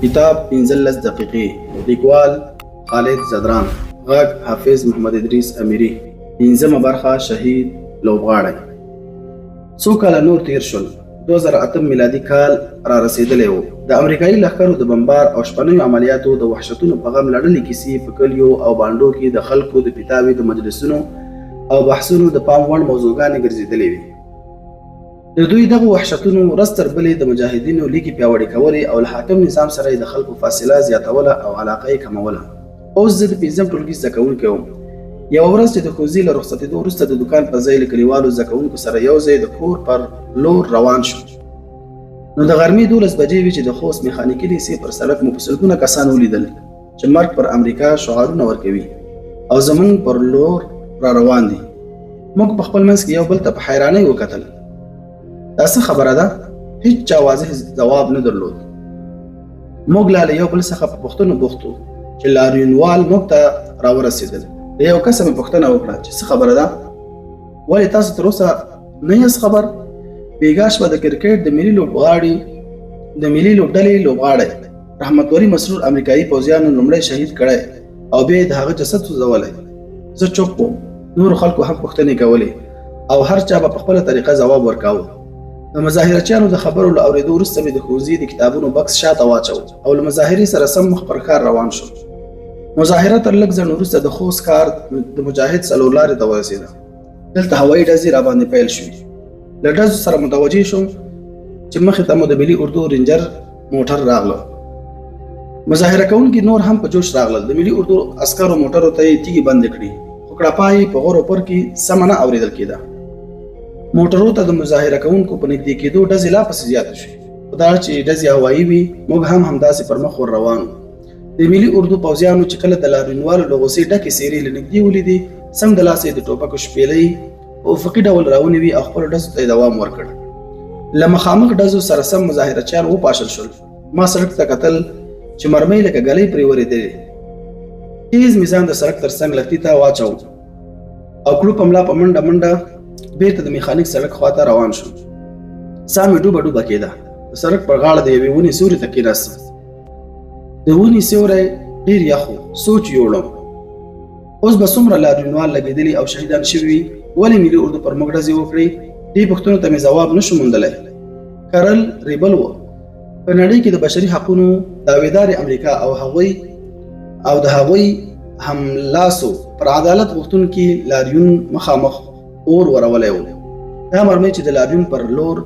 کتاب 15 دقیقې، لیکوال خالد زدران، غږ حافظ محمد ادریس امیری. 15مه برخه شهید لوبغاړی. څو کاله نور تیر شول. 2008 میلادي کال را رسیدلی و. د امریکایي لښکرو د بمبار او شپنیو عملیاتو د وحشتونو په غم لړلې کیسې په کلیو او بانډو کې د خلکو د پیتاوي د مجلسونو او بحثونو د پام وړ موضوعګانې ګرځېدلې وي. د دوی دغه وحشتونو ورځ تر بلې د مجاهدینو لیکې پیاوړې کولې او له حاکم نظام سره د خلکو فاصله زیاتوله او علاقه یې کموله. اوس زه د 5م ټولګي زده کوونکی وم. یوه ورځ چې د ښوونځي له رخصتېدو وروسته د دوکان پر ځای له کلیوالو زده کوونکو سره یو ځای د کور پر لور روان شو. نو د غرمې 12 بجې وې چې د خوست میخانیکي لیسې پر سړک مو په سلګونه کسان ولیدل چې مرګ پر امریکا شعارونه ورکوي او زمونږ پر لور را روان دي. موږ په خپل منځ کې یو بل ته په حیرانۍ وکتل. دا څه خبره ده؟ هیڅ چا واضح ځواب نه درلود. موږ لا له یو بل څخه په پوښتنو بوخت وو چې لاریونوال موږ ته راورسېدل. د یو کس مې پوښتنه وکړه چې څه خبره ده؟ ولې تاسو تر اوسه نه یاست خبر؟ بیګا شوه د کرکټ د ملي لوبډلې لوبغاړی رحمت ولی مسرور امریکایي پوځیانو لومړی شهید کړی او بیا یې د هغه جسد سوځولی. زه چوپ وم. نورو خلکو هم پوښتنې کولې او هر چا به په خپله طریقه ځواب ورکاوه. د مظاهرچیانو د خبرو له اورېدو وروسته مې د ښوونځي د کتابونو بکس شاته واچو او له مظاهرې سره سم مخ پر ښار روان شو. مظاهره تر لږ ځنډ وروسته د خوست ښار د مجاهد څلور لارې ته ورسېده. دلته هوایي ډزې راباندې پیل شوې. له ډزو سره متوجه شوم چې مخې ته مو د ملي اردو رینجر موټر راغله. مظاهره کوونکي نور هم په جوش راغلل. د ملي اردو عسکرو موټرو ته یې تیږې بندې کړې خو کړپا یې په غور و پر کې سمه نه اورېدل کېده. موټرو ته د مظاهره کوونکو په نږدې کېدو ډزې لا پسې زیاتې شوې. خو دا چې ډزې هوایي وي موږ هم همداسې پر مخ ور روان وو. د ملي اردو پوځیانو چې کله د لاریونوالو له غوسې ډکې څېرې له نږدې ولیدې سم د لاسه د ټوپکو شپېلۍ په افقي ډول راونیوي او خپلو ډزو ته یې دوام ورکړ. له مخامخ ډزو سره سم مظاهرچیان وپاشل شول. ما سړک ته کتل چې مرمۍ لکه ګلۍ پرې ورېدلې. تیز مې ځان د سړک تر څنګ لښتي ته واچو او کړو په ملا په منډه بیرته د میخانیک سړک خواته روان شو. ساه مې ډوبه ډوبه کېده. د سړک پر غاړه د یوې ونې سیوري ته کېناستم. د ونې سیوری ډېر یخ و. سوچ یوړم اوس به څومره لاریونوال لګېدلي او شهیدان شوي وي. ولې ملي اردو پر موږ ډزې وکړې؟ دې پوښتنو ته مې ځواب نشو موندلی. کرل ریبل و. په نړۍ کې د بشري حقونو دعویدارې امریکا او د هغوی هملاسو پر عدالت غوښتونکي لاریون مخامخ اور ورولی و. دا مرمۍ چې د لاریون پر لور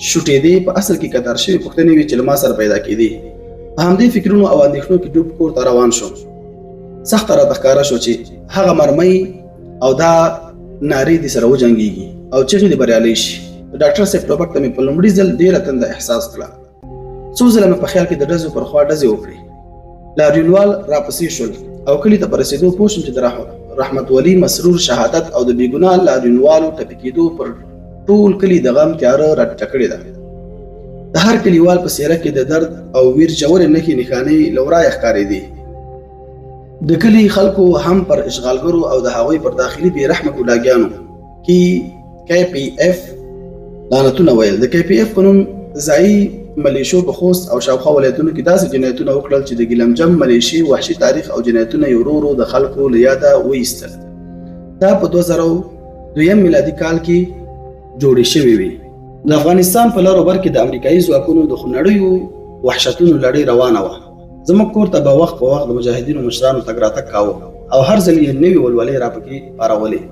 شوټېدې په اصل کې کتار شوې پوښتنې وې چې له ما سره پیدا کېدې. په همدې فکرونو او اندېښنو کې ډوب کور ته روان شوم. سخته راته ښکاره شو چې هغه مرمۍ او دا نارې دې سره وجنګېږي او چغې دې بریالی شي. د ډاکټر صاحب ټوپک ته مې په لومړي ځل ډېره تنده احساس کړه. څو ځله مې په خیال کې د ډزو پر خوا ډزې وکړې. لاریونوال راپسې شول او کلي ته په رسېدو پوه شوم چې د رحمت ولی مسرور شهادت او د بېګناه لاریونوالو ټپي کېدو پر ټول کلي د غم تیاره راټیټه کړې ده. د هر کلیوال په څېره کې د درد او ویر ژورې نښې نښانې له ورایه ښکارېدې. د کلي خلکو هم پر اشغالګرو او د هغوی پر داخلي بې رحمه ګوډاګیانو KPF لعنتونه ویل. د KPF په نوم ځایي ملیشو په خوست او شاوخوا ولایتونو کې داسې جنایتونه وکړل چې د ګیلمجم ملیشي وحشي تاریخ او جنایتونه یې ورو ورو د خلکو له یاده وایستل. دا په 2002 میلادي کال کې جوړې شوې وې. د افغانستان په لر او بر کې د امریکایي ځواکونو د خونړیو وحشتونو لړۍ روانه وه. زموږ کور ته به وخت په وخت د مجاهدینو مشرانو تګ راتګ کاوه او هر ځل یې نوې ولولې راپکې پارولې.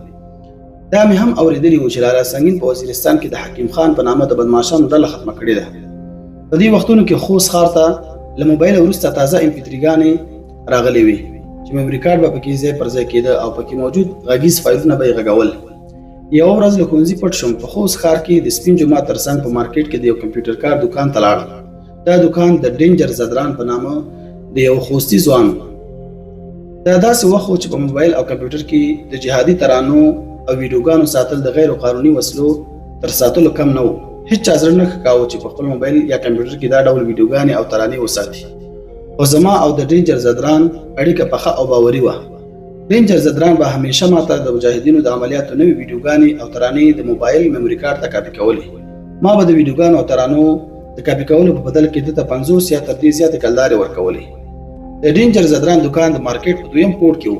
دا مې هم اورېدلي وو چې لالا سنگین په وزیرستان کې د حکیم خان په نامه د بدماشانو ډله ختمه کړې ده. په دې وختونو کې خوست ښار ته له موبایل وروسته تازه MP3 ګانې راغلې وې چې میموري کارډ به پکې ځای پر ځای کېده او پکې موجود غږیز فایلونه به یې غږول. یوه ورځ له ښوونځي پټ شوم. په خوست ښار کې د سپین جومات تر څنګ په مارکیټ کې د یو کمپیوټر کار دوکان ته لاړم. دا دوکان د ډینجر زدران په نامه د یو خوستي ځوان. دا داسې وخت و چې په موبایل او کمپیوټر کې د جهادي ترانو او ویډیوګانو ساتل د غیر قانوني وسلو تر ساتلو کم نه و. هیڅ چا زړه نه ښه چې په خپل موبایل یا کمپیوټر کې دا ډول ویډیوګانې او ترانې وساتي. خو زما او د ډینجر زدران اړیکه پخه او باوري وه. ډینجر زدران به همیشه ماته د مجاهدینو د عملیاتو نوې ویډیوګانې او ترانې د موبایل میموري کارت ته کاپي کولې. ما به د ویډیوګانو او ترانو د کاپي کولو په بدل کې دته 50 یا تر دې زیاتې کلدارې ورکولې. د ډینجر زدران دکان د مارکیټ په دویم پورټ کې و.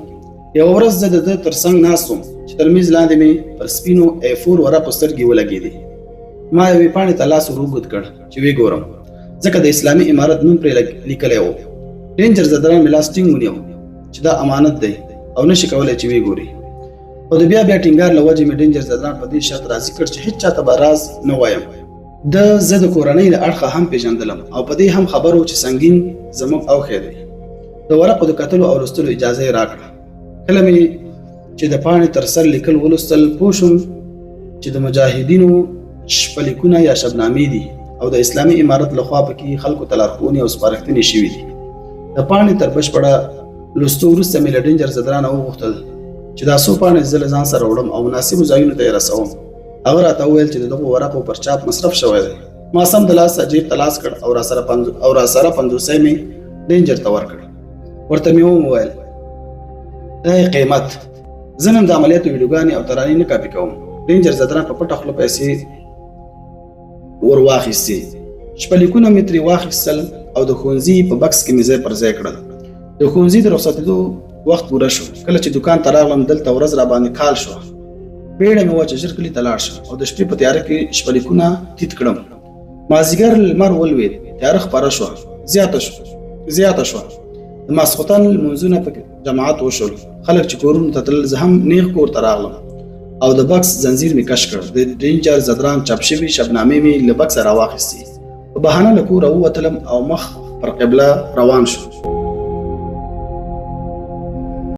یوه ورځ زه د ده تر څنګ ناست وم چې تر میز لاندې مې پر سپینو A4 ورق په سترګې ولګېدې. ما یوې پاڼې ته لاس ور اوږد کړ چې ویې ګورم، ځکه د اسلامي امارت نوم پرې لیکلی و. ډینجر زدران مې لاس ټینګ ونیو چې دا امانت دی او نشي کولی چې ویې ګوري. او د بیا ټینګار له وجې مې ډینجر زدران په دې شرط راضي کړ چې هېڅ چاته به راز نه وایم. زه د کورنۍ له اړخه هم پېژندلم او په دې هم خبر و چې سنګین زموږ اوښی دی. د ورقو د کتلو او لوستلو اجازه یې راکړه. کله مې چې د پاڼې تر سر لیکل ولوستل پوه شوم چې د مجاهدینو شپلیکونه یا شبنامې دي او د اسلامي امارت لخوا پکې خلکو ته لارښوونې او سپارښتنې شوي دي. د پاڼې تر بشپړه لوستو وروسته مې له ډینجر زدرانه وغوښتل چې دا څو پاڼې زه له ځان سره وړم او مناسبو ځایونو ته یې رسوم. هغه راته وویل چې د دغو ورقو پر چاپ مصرف شوی دی. ما سم د لاسه جیب ته لاس کړ او راسره 50 مې ډینجر ته ورکړ. ورته مې وویل دا یې قیمت. زه نن د عملیاتو ویډیوګانې او ترانې نه کاپي کوم. ډینجر زدران په پټه خوله پیسې ور واخیستې. شپلیکونه مې ترې واخیستل او د ښوونځي په بکس کې مې ځای پر ځای کړل. د ښوونځي د رخصتېدو وخت پوره شو. کله چې دکان ته راغلم دلته ورځ را باندې کال شو. بیړه مې وه چې ژر کلي ته لاړ شم او د شپې په تیاره کې شپلیکونه تیت کړم. مازدیګر لمر ولوېد، تیاره خپره شوه، زیاته شوه. د ماسخوتن لمونځونه په جماعت وشول. خلک چې کورونو ته تلل، زه هم نیغ کور ته راغلم او د بکس زنځیر مې کش کړ. د ډینجر زدران چاپ شوي شبنامې مې له بکسه راواخیستې. په بهانه له کوره ووتلم او مخ پر قبله روان شو.